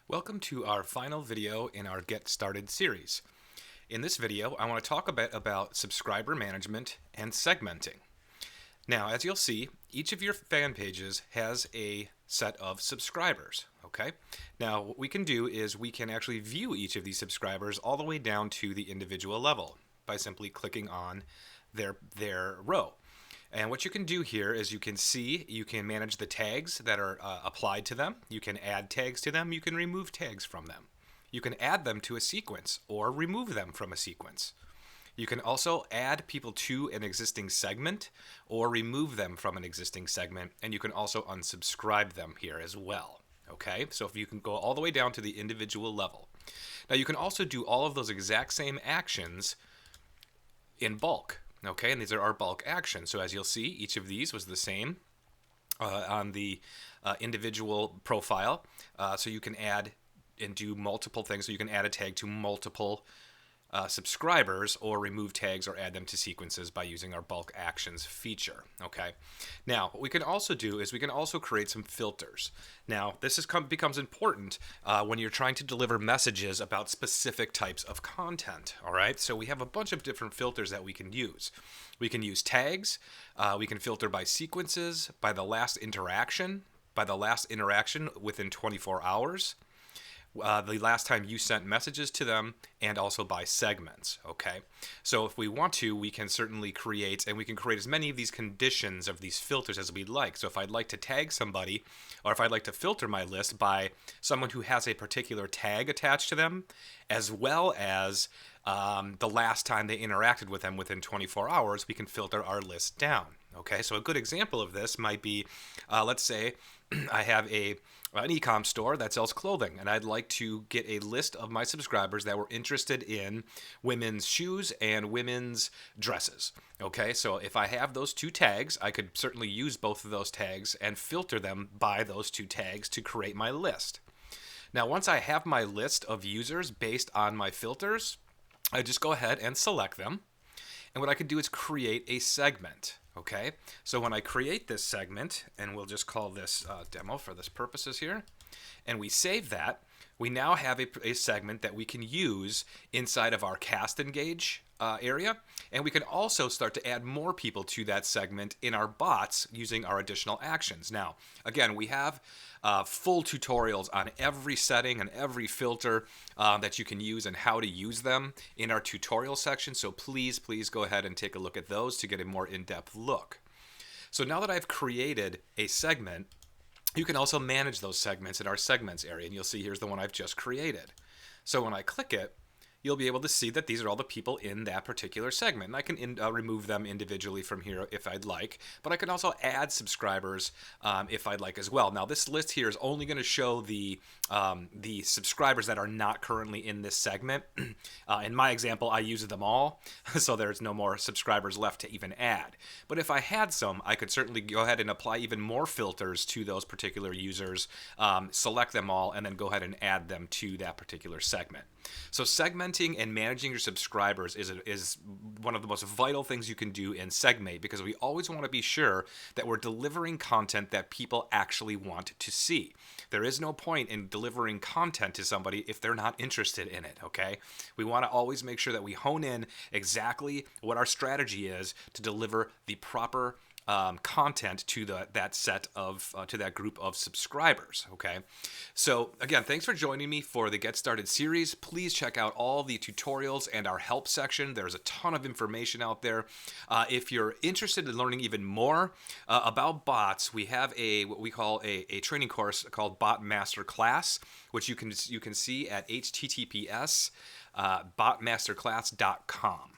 Welcome to our final video in our Get Started series. In this video, I want to talk a bit about subscriber management and segmenting. Now, as you'll see, each of your fan pages has a set of subscribers, okay? Now, what we can do is we can actually view each of these subscribers all the way down to the individual level by simply clicking on their row. And what you can do here is you can manage the tags that are applied to them. You can add tags to them. You can remove tags from them. You can add them to a sequence or remove them from a sequence. You can also add people to an existing segment or remove them from an existing segment. And you can also unsubscribe them here as well. Okay, so if you can go all the way down to the individual level. Now you can also do all of those exact same actions in bulk. Okay, and these are our bulk actions. So as you'll see, each of these was the same on the individual profile. So you can add and do multiple things. So you can add a tag to multiple subscribers or remove tags or add them to sequences by using our bulk actions feature. Okay. Now, what we can also do is we can also create some filters. Now, this becomes important when you're trying to deliver messages about specific types of content. All right. So we have a bunch of different filters that we can use. We can use tags. We can filter by sequences, by the last interaction within 24 hours. The last time you sent messages to them, and also by segments, okay? So if we want to, we can certainly create as many of these conditions of these filters as we'd like. So if I'd like to tag somebody, or if I'd like to filter my list by someone who has a particular tag attached to them, as well as the last time they interacted with them within 24 hours, we can filter our list down. Okay, so a good example of this might be, let's say I have an e-com store that sells clothing, and I'd like to get a list of my subscribers that were interested in women's shoes and women's dresses. Okay, so if I have those two tags, I could certainly use both of those tags and filter them by those two tags to create my list. Now, once I have my list of users based on my filters, I just go ahead and select them. And what I could do is create a segment. Okay, so when I create this segment, and we'll just call this demo for this purposes here, and we save that, we now have a segment that we can use inside of our cast engage area, and we can also start to add more people to that segment in our bots using our additional actions. Now, again, we have full tutorials on every setting and every filter that you can use and how to use them in our tutorial section, so please go ahead and take a look at those to get a more in-depth look. So now that I've created a segment, you can also manage those segments in our segments area, and you'll see here's the one I've just created. So when I click it, you'll be able to see that these are all the people in that particular segment. And I can remove them individually from here if I'd like, but I can also add subscribers if I'd like as well. Now, this list here is only going to show the subscribers that are not currently in this segment. In my example, I used them all, so there's no more subscribers left to even add. But if I had some, I could certainly go ahead and apply even more filters to those particular users, select them all, and then go ahead and add them to that particular segment. So segmenting and managing your subscribers is one of the most vital things you can do in SegMate, because we always want to be sure that we're delivering content that people actually want to see. There is no point in delivering content to somebody if they're not interested in it, okay? We want to always make sure that we hone in exactly what our strategy is to deliver the proper content to that group of subscribers. Okay, so again, thanks for joining me for the Get Started series. Please check out all the tutorials and our help section. There's a ton of information out there. If you're interested in learning even more about bots, we have what we call a training course called Bot Master Class, which you can see at https botmasterclass.com.